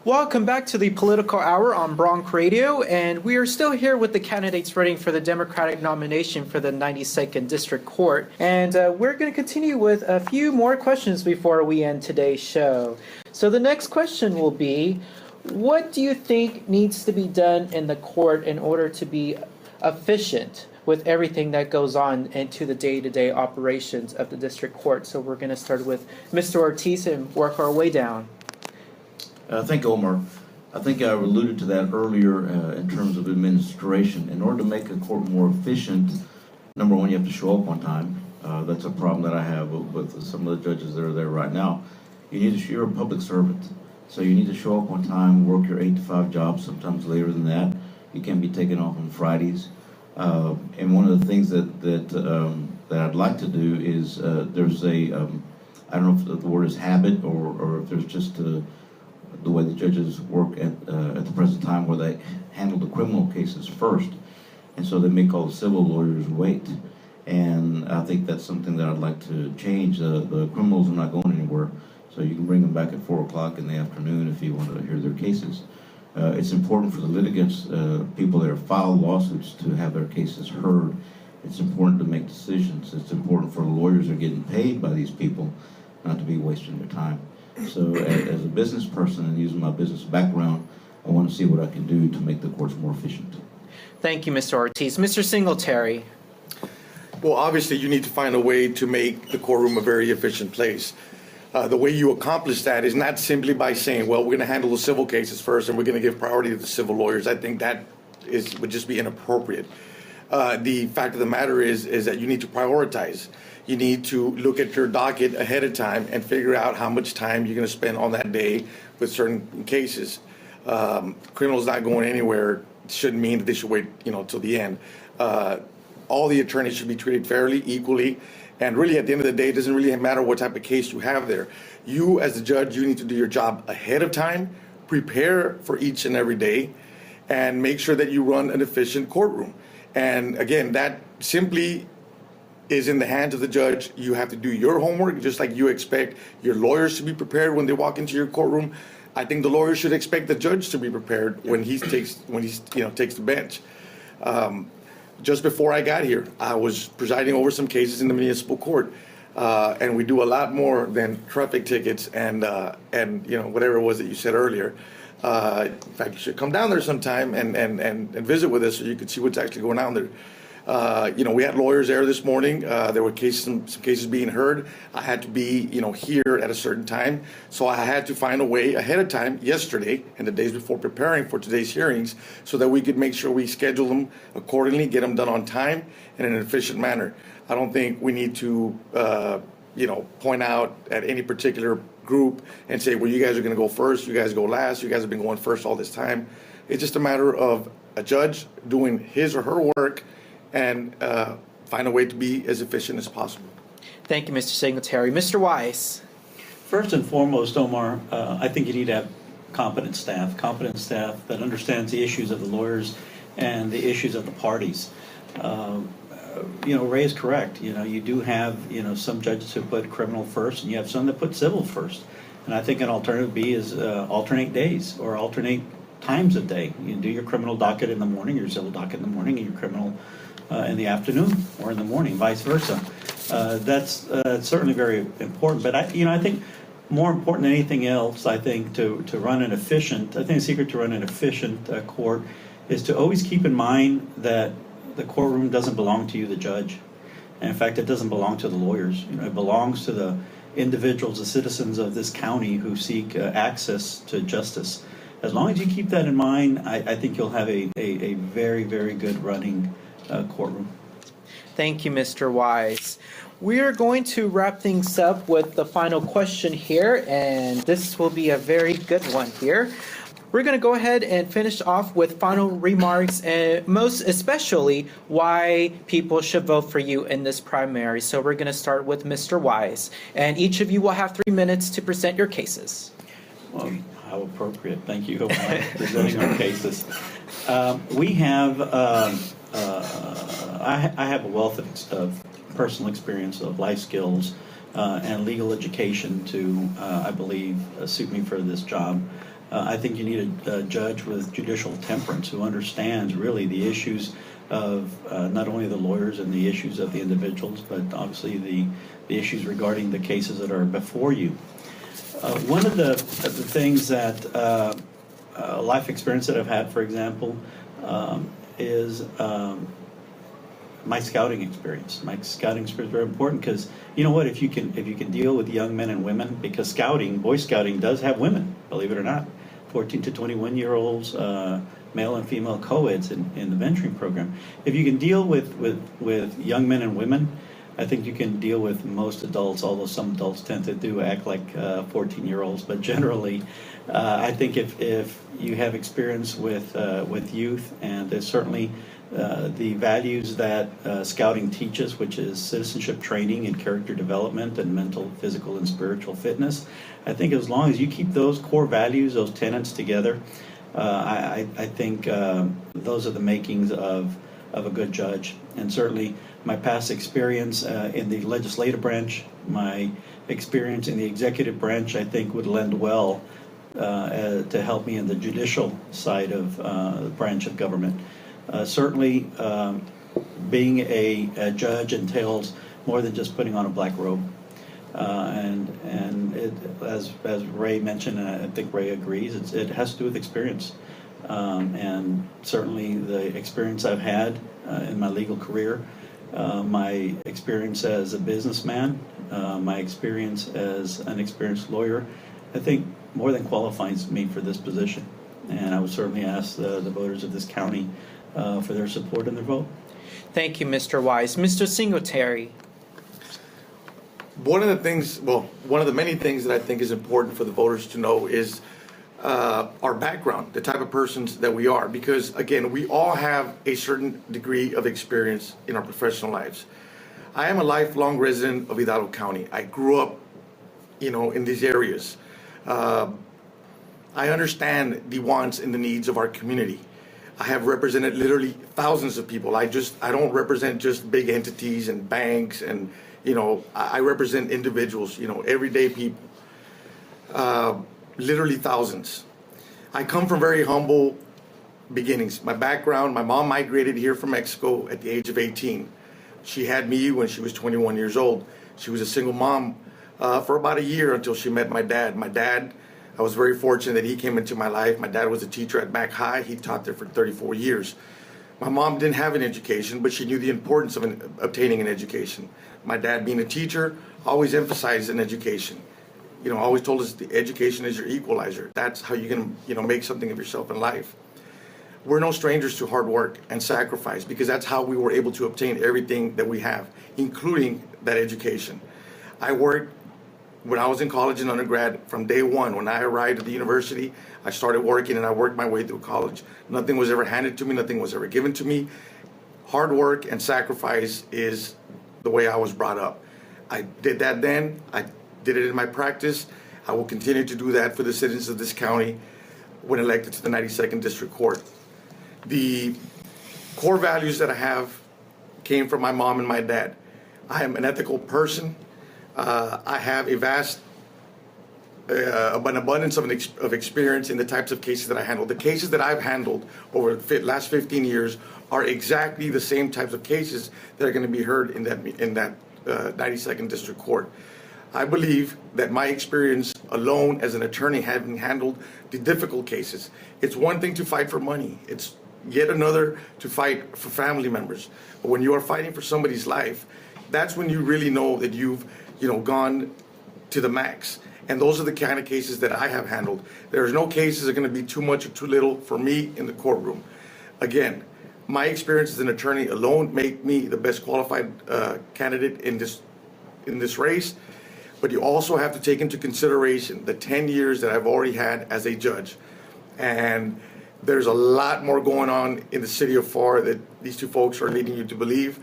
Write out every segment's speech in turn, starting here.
Welcome back to the Political Hour on Bronc Radio, and we are still here with the candidates running for the Democratic nomination for the 92nd District Court. And we're going to continue with a few more questions before we end today's show. So the next question will be, what do you think needs to be done in the court in order to be efficient with everything that goes on into the day-to-day operations of the District Court? So we're going to start with Mr. Ortiz and work our way down. Thank you, Omar. I think I alluded to that earlier in terms of administration. In order to make a court more efficient, number one, you have to show up on time. That's a problem that I have with some of the judges that are there right now. You're a public servant, so you need to show up on time, work your 8 to 5 jobs, sometimes later than that. You can't be taken off on Fridays. And one of the things that I'd like to do is there's a, I don't know if the word is habit or if there's just the way the judges work at the present time, where they handle the criminal cases first, and so they make all the civil lawyers wait. And I think that's something that I'd like to change. The criminals are not going anywhere, so you can bring them back at 4 o'clock in the afternoon if you want to hear their cases. It's important for the litigants, people that have filed lawsuits, to have their cases heard. It's important to make decisions. It's important for the lawyers that are getting paid by these people not to be wasting their time. So as a business person and using my business background, I want to see what I can do to make the courts more efficient. Thank you, Mr. Ortiz. Mr. Singletary. Well, obviously, you need to find a way to make the courtroom a very efficient place. The way you accomplish that is not simply by saying, well, we're going to handle the civil cases first and we're going to give priority to the civil lawyers. I think that would just be inappropriate. The fact of the matter is that you need to prioritize. You need to look at your docket ahead of time and figure out how much time you're going to spend on that day with certain cases. Criminals not going anywhere shouldn't mean that they should wait, till the end. All the attorneys should be treated fairly, equally, and really at the end of the day, it doesn't really matter what type of case you have there. You, as the judge, you need to do your job ahead of time, prepare for each and every day, and make sure that you run an efficient courtroom. And again, that simply is in the hands of the judge. You have to do your homework, just like you expect your lawyers to be prepared when they walk into your courtroom. I think the lawyer should expect the judge to be prepared when he takes the bench. Just before I got here, I was presiding over some cases in the municipal court, and we do a lot more than traffic tickets and whatever it was that you said earlier. In fact, you should come down there sometime and visit with us so you could see what's actually going on there. We had lawyers there this morning. There were some cases being heard. I had to be, here at a certain time. So I had to find a way ahead of time yesterday and the days before preparing for today's hearings so that we could make sure we schedule them accordingly, get them done on time and in an efficient manner. I don't think we need to, point out at any particular group and say, well, you guys are going to go first, you guys go last, you guys have been going first all this time. It's just a matter of a judge doing his or her work and find a way to be as efficient as possible. Thank you, Mr. Singletary. Mr. Wise. First and foremost, Omar, I think you need to have competent staff that understands the issues of the lawyers and the issues of the parties. Ray is correct. You do have, some judges who put criminal first, and you have some that put civil first. And I think an alternative B is alternate days or alternate times of day. You do your criminal docket in the morning, your civil docket in the morning, and your criminal in the afternoon or in the morning, vice versa. That's certainly very important. But I think more important than anything else, I think to run an efficient, I think the secret to run an efficient court is to always keep in mind that the courtroom doesn't belong to you, the judge. And in fact, it doesn't belong to the lawyers. It belongs to the individuals, the citizens of this county who seek access to justice. As long as you keep that in mind, I think you'll have a very, very good running courtroom. Thank you, Mr. Wise. We are going to wrap things up with the final question here, and this will be a very good one here. We're going to go ahead and finish off with final remarks and most especially why people should vote for you in this primary. So we're going to start with Mr. Wise, and each of you will have 3 minutes to present your cases. Well, how appropriate. Thank you for presenting our cases. We have, I have a wealth of personal experience, of life skills, and legal education to, I believe, suit me for this job. I think you need a judge with judicial temperance who understands really the issues of not only the lawyers and the issues of the individuals, but obviously the issues regarding the cases that are before you. One of the things that life experience that I've had, for example, is my scouting experience. My scouting experience is very important because you know what? If you can deal with young men and women, because scouting, Boy Scouting, does have women, believe it or not, 14 to 21-year-olds, male and female co-eds in the mentoring program. If you can deal with young men and women, I think you can deal with most adults, although some adults tend to do act like 14-year-olds. But generally, I think if you have experience with youth, and there's certainly the values that scouting teaches, which is citizenship training and character development and mental, physical, and spiritual fitness. I think as long as you keep those core values, those tenets together, I think those are the makings of a good judge. And certainly my past experience in the legislative branch, my experience in the executive branch, I think would lend well to help me in the judicial side of the branch of government. Certainly, being a judge entails more than just putting on a black robe. And it, as Ray mentioned, and I think Ray agrees, it has to do with experience. And certainly the experience I've had in my legal career, my experience as a businessman, my experience as an experienced lawyer, I think more than qualifies me for this position. And I would certainly ask the voters of this county for their support and their vote. Thank you, Mr. Wise. Mr. Singletary. One of the many things that I think is important for the voters to know is our background, the type of persons that we are, because again, we all have a certain degree of experience in our professional lives. I am a lifelong resident of Hidalgo County. I grew up, in these areas. I understand the wants and the needs of our community. I have represented literally thousands of people. I don't represent just big entities and banks and, I represent individuals, everyday people, literally thousands. I come from very humble beginnings. My background, my mom migrated here from Mexico at the age of 18. She had me when she was 21 years old. She was a single mom for about a year until she met my dad. My dad, I was very fortunate that he came into my life. My dad was a teacher at Mac High. He taught there for 34 years. My mom didn't have an education, but she knew the importance of obtaining an education. My dad, being a teacher, always emphasized an education. Always told us the education is your equalizer. That's how you can, make something of yourself in life. We're no strangers to hard work and sacrifice, because that's how we were able to obtain everything that we have, including that education. I worked when I was in college and undergrad. From day one, when I arrived at the university, I started working and I worked my way through college. Nothing was ever handed to me, nothing was ever given to me. Hard work and sacrifice is the way I was brought up. I did that then, I did it in my practice. I will continue to do that for the citizens of this county when elected to the 92nd District Court. The core values that I have came from my mom and my dad. I am an ethical person. I have a vast, an abundance of experience in the types of cases that I handle. The cases that I've handled over the last 15 years are exactly the same types of cases that are going to be heard in that 92nd District Court. I believe that my experience alone as an attorney, having handled the difficult cases, it's one thing to fight for money. It's yet another to fight for family members. But when you are fighting for somebody's life, that's when you really know that you've gone to the max. And those are the kind of cases that I have handled. There's no cases that are going to be too much or too little for me in the courtroom. Again, my experience as an attorney alone make me the best qualified candidate in this race. But you also have to take into consideration the 10 years that I've already had as a judge. And there's a lot more going on in the city of FAR that these two folks are leading you to believe.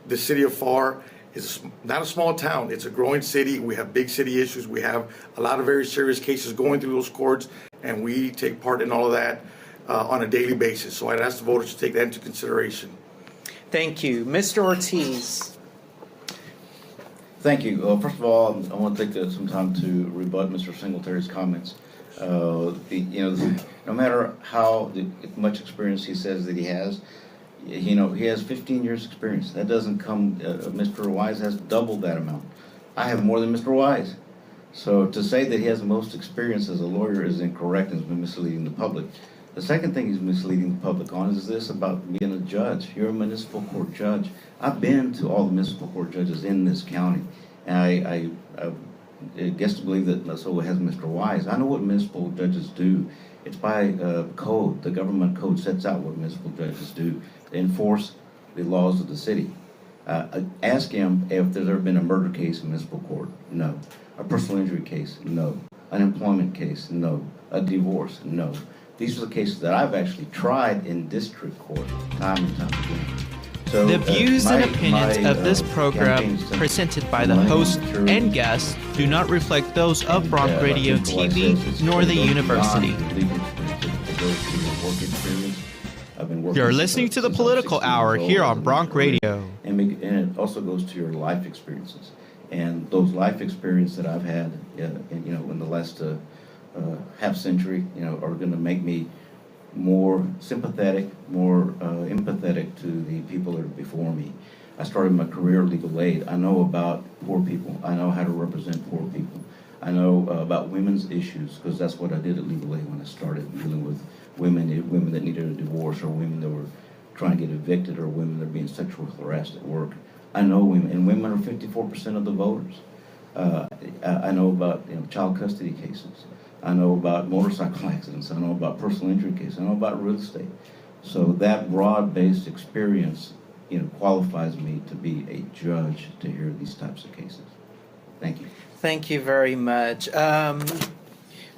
The city of FAR is not a small town. It's a growing city. We have big city issues. We have a lot of very serious cases going through those courts, and we take part in all of that on a daily basis. So I'd ask the voters to take that into consideration. Thank you. Mr. Ortiz. Thank you. First of all, I want to take some time to rebut Mr. Singletary's comments. No matter how much experience he says that he has, he has 15 years experience. That doesn't come, Mr. Wise has doubled that amount. I have more than Mr. Wise. So to say that he has the most experience as a lawyer is incorrect and has been misleading the public. The second thing he's misleading the public on is this about being a judge. You're a municipal court judge. I've been to all the municipal court judges in this county. And I guess to believe that so has Mr. Wise. I know what municipal judges do. It's by code. The government code sets out what municipal judges do. They enforce the laws of the city. Ask him if there's ever been a murder case in municipal court. No. A personal injury case? No. An employment case? No. A divorce? No. These are the cases that I've actually tried in district court time and time again. So, The views and opinions of this program presented by the host and guests do not reflect those of Bronc Radio TV nor the university. You're listening to the Political Hour here on Bronc Radio. And it also goes to your life experiences. And those life experiences that I've had, in the last half century, are going to make me more sympathetic, more empathetic to the people that are before me. I started my career in legal aid. I know about poor people. I know how to represent poor people. I know about women's issues because that's what I did at legal aid when I started dealing with women that needed a divorce, or women that were trying to get evicted, or women that are being sexually harassed at work. I know women, and women are 54% of the voters. I know about child custody cases. I know about motorcycle accidents. I know about personal injury cases. I know about real estate. So that broad-based experience, qualifies me to be a judge to hear these types of cases. Thank you. Thank you very much.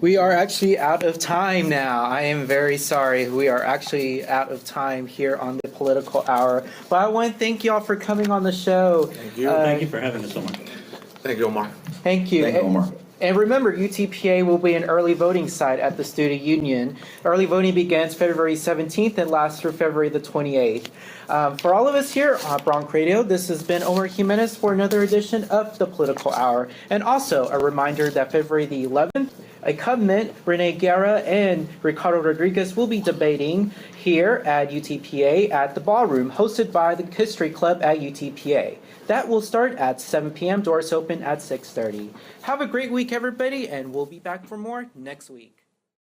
We are actually out of time now. I am very sorry. We are actually out of time here on the Political Hour. But I want to thank y'all for coming on the show. Thank you. Thank you for having us, Omar. Thank you, Omar. Thank you. Thank you, Omar. And remember, UTPA will be an early voting site at the Student Union. Early voting begins February 17th and lasts through February the 28th. For all of us here on Bronc Radio, this has been Omar Jimenez for another edition of the Political Hour. And also a reminder that February the 11th, a Covenant, Rene Guerra and Ricardo Rodriguez will be debating here at UTPA at the Ballroom, hosted by the History Club at UTPA. That will start at 7 p.m., doors open at 6:30. Have a great week, everybody, and we'll be back for more next week.